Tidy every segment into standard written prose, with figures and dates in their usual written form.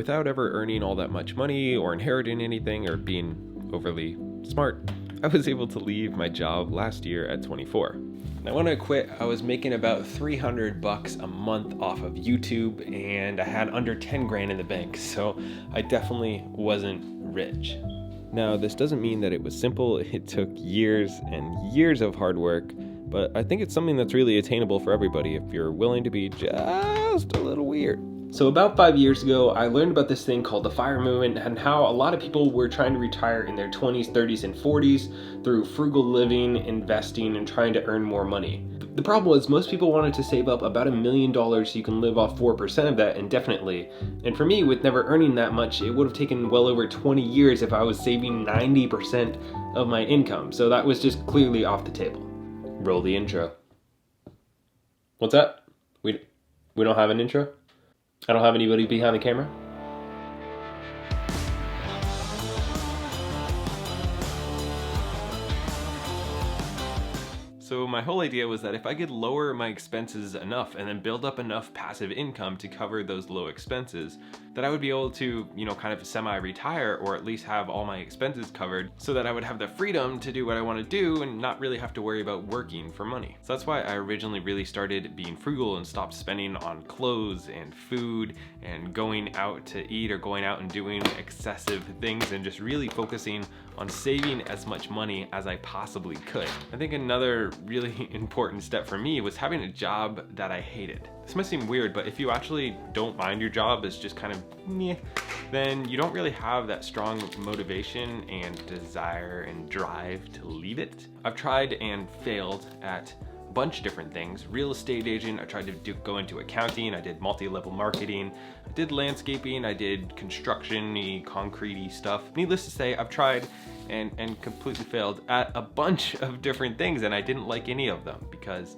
without ever earning all that much money or inheriting anything or being overly smart, I was able to leave my job last year at 24. Now when I quit, I was making about $300 a month off of YouTube, and I had under 10 grand in the bank, so I definitely wasn't rich. Now, this doesn't mean that it was simple. It took years and years of hard work, but I think it's something that's really attainable for everybody if you're willing to be just a little weird. So about 5 years ago, I learned about this thing called the FIRE movement and how a lot of people were trying to retire in their 20s, 30s, and 40s through frugal living, investing, and trying to earn more money. The problem was most people wanted to save up about $1 million so you can live off 4% of that indefinitely. And for me, with never earning that much, it would have taken well over 20 years if I was saving 90% of my income. So that was just clearly off the table. Roll the intro. What's that? We don't have an intro? I don't have anybody behind the camera? So my whole idea was that if I could lower my expenses enough and then build up enough passive income to cover those low expenses, that I would be able to, kind of semi-retire or at least have all my expenses covered so that I would have the freedom to do what I want to do and not really have to worry about working for money. So that's why I originally really started being frugal and stopped spending on clothes and food and going out to eat or going out and doing excessive things and just really focusing on saving as much money as I possibly could. I think another really important step for me was having a job that I hated. This might seem weird, but if you actually don't mind your job, it's just kind of meh, then you don't really have that strong motivation and desire and drive to leave it. I've tried and failed at a bunch of different things. Real estate agent, I tried to go into accounting, I did multi-level marketing, I did landscaping, I did construction-y, concrete-y stuff. Needless to say, I've tried and completely failed at a bunch of different things, and I didn't like any of them because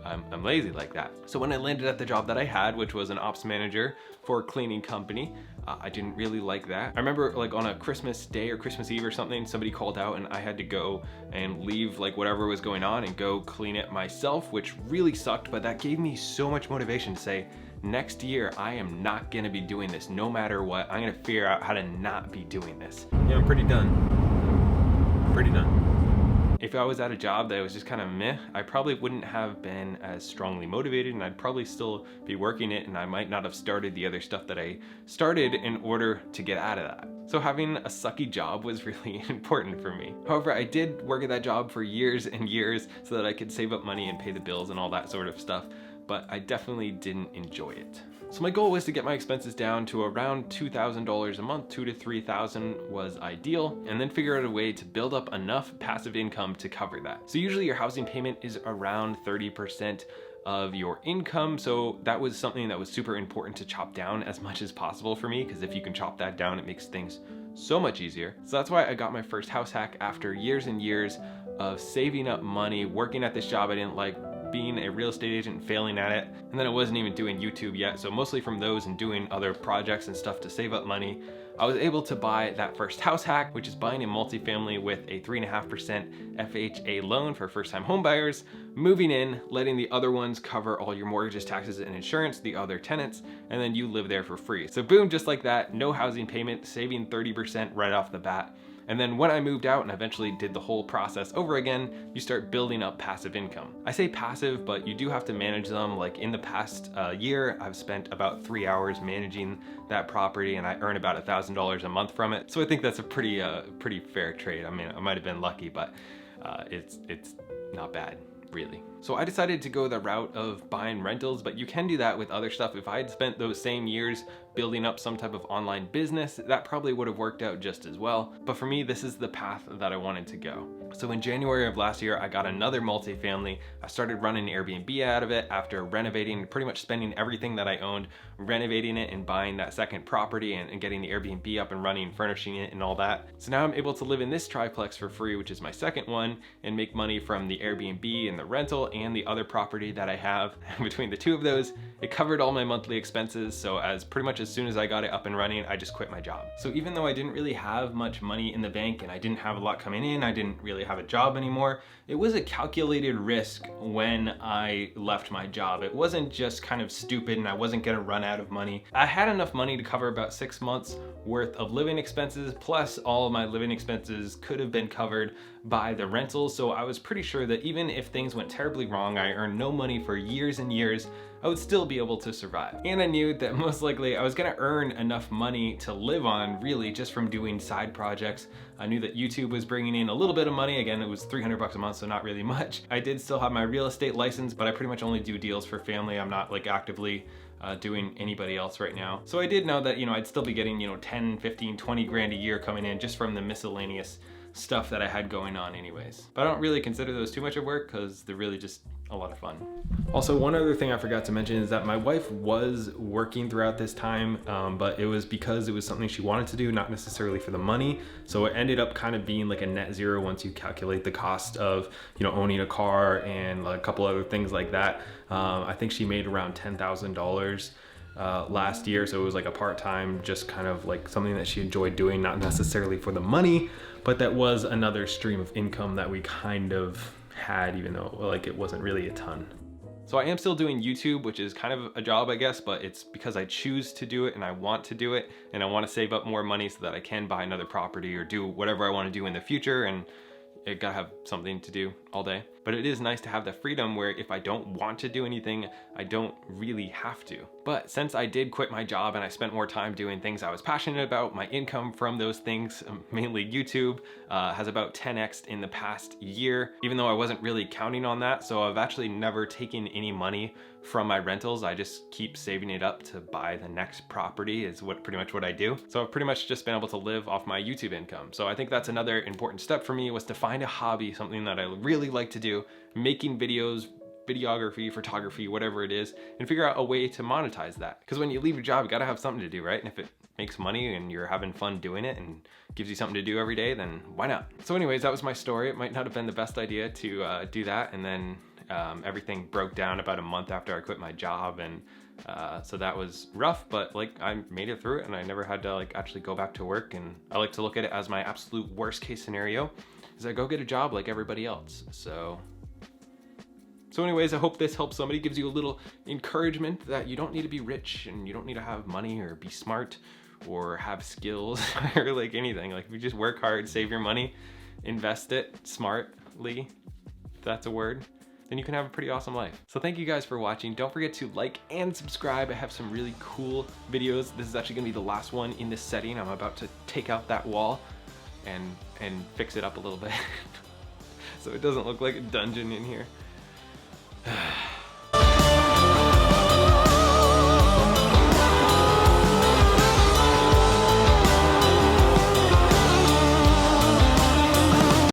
I'm lazy like that. So when I landed at the job that I had, which was an ops manager for a cleaning company, I didn't really like that. I remember like on a Christmas day or Christmas Eve or something, somebody called out and I had to go and leave like whatever was going on and go clean it myself, which really sucked, but that gave me so much motivation to say, next year, I am not gonna be doing this no matter what. I'm gonna figure out how to not be doing this. Yeah, I'm pretty done. If I was at a job that was just kind of meh, I probably wouldn't have been as strongly motivated, and I'd probably still be working it, and I might not have started the other stuff that I started in order to get out of that. So having a sucky job was really important for me. However, I did work at that job for years and years so that I could save up money and pay the bills and all that sort of stuff, but I definitely didn't enjoy it. So my goal was to get my expenses down to around $2,000 a month. $2,000 to $3,000 was ideal, and then figure out a way to build up enough passive income to cover that. So usually your housing payment is around 30% of your income, so that was something that was super important to chop down as much as possible for me, because if you can chop that down, it makes things so much easier. So that's why I got my first house hack after years and years of saving up money, working at this job I didn't like, being a real estate agent and failing at it, and then I wasn't even doing YouTube yet, so mostly from those and doing other projects and stuff to save up money, I was able to buy that first house hack, which is buying a multifamily with a 3.5% FHA loan for first-time homebuyers, moving in, letting the other ones cover all your mortgages, taxes, and insurance, the other tenants, and then you live there for free. So boom, just like that, no housing payment, saving 30% right off the bat. And then when I moved out and eventually did the whole process over again, you start building up passive income. I say passive, but you do have to manage them. Like in the past year, I've spent about 3 hours managing that property and I earn about $1,000 a month from it. So I think that's a pretty fair trade. I mean, I might've been lucky, but it's not bad, really. So I decided to go the route of buying rentals, but you can do that with other stuff. If I had spent those same years building up some type of online business, that probably would have worked out just as well. But for me, this is the path that I wanted to go. So in January of last year, I got another multifamily. I started running Airbnb out of it after renovating, pretty much spending everything that I owned, renovating it and buying that second property and getting the Airbnb up and running, furnishing it and all that. So now I'm able to live in this triplex for free, which is my second one, and make money from the Airbnb and the rental and the other property that I have. Between the two of those, it covered all my monthly expenses. So pretty much as soon as I got it up and running, I just quit my job. So even though I didn't really have much money in the bank and I didn't have a lot coming in, I didn't really have a job anymore, it was a calculated risk when I left my job. It wasn't just kind of stupid and I wasn't gonna run out of money. I had enough money to cover about 6 months worth of living expenses, plus all of my living expenses could have been covered by the rentals. So I was pretty sure that even if things went terribly wrong, I earned no money for years and years, I would still be able to survive. And I knew that most likely I was gonna earn enough money to live on, really, just from doing side projects. I knew that YouTube was bringing in a little bit of money. Again, it was 300 bucks a month, so not really much. I did still have my real estate license, but I pretty much only do deals for family. I'm not like actively doing anybody else right now. So I did know that, I'd still be getting, 10, 15, 20 grand a year coming in just from the miscellaneous stuff that I had going on anyways. But I don't really consider those too much of work because they're really just a lot of fun. Also, one other thing I forgot to mention is that my wife was working throughout this time, but it was because it was something she wanted to do, not necessarily for the money. So it ended up kind of being like a net zero once you calculate the cost of, owning a car and a couple other things like that. I think she made around $10,000 last year. So it was like a part-time, just kind of like something that she enjoyed doing, not necessarily for the money, but that was another stream of income that we kind of had, even though like it wasn't really a ton. So I am still doing YouTube, which is kind of a job, I guess, but it's because I choose to do it and I want to do it, and I want to save up more money so that I can buy another property or do whatever I want to do in the future, and I gotta have something to do all day. But it is nice to have the freedom where if I don't want to do anything, I don't really have to. But since I did quit my job and I spent more time doing things I was passionate about, my income from those things, mainly YouTube, has about 10x'd in the past year, even though I wasn't really counting on that. So I've actually never taken any money from my rentals. I just keep saving it up to buy the next property is pretty much what I do. So I've pretty much just been able to live off my YouTube income. So I think that's another important step for me, was to find a hobby, something that I really like to do, making videos, videography, photography, whatever it is, and figure out a way to monetize that. Because when you leave your job, you gotta have something to do, right? And if it makes money and you're having fun doing it and gives you something to do every day, then why not? So anyways, that was my story. It might not have been the best idea to do that, and then everything broke down about a month after I quit my job, and so that was rough, but like I made it through it and I never had to like actually go back to work. And I like to look at it as my absolute worst case scenario is I go get a job like everybody else. So anyways, I hope this helps somebody, gives you a little encouragement that you don't need to be rich and you don't need to have money or be smart or have skills or like anything. Like if you just work hard, save your money, invest it smartly, if that's a word, then you can have a pretty awesome life. So thank you guys for watching. Don't forget to like and subscribe. I have some really cool videos. This is actually gonna be the last one in this setting. I'm about to take out that wall and fix it up a little bit so it doesn't look like a dungeon in here.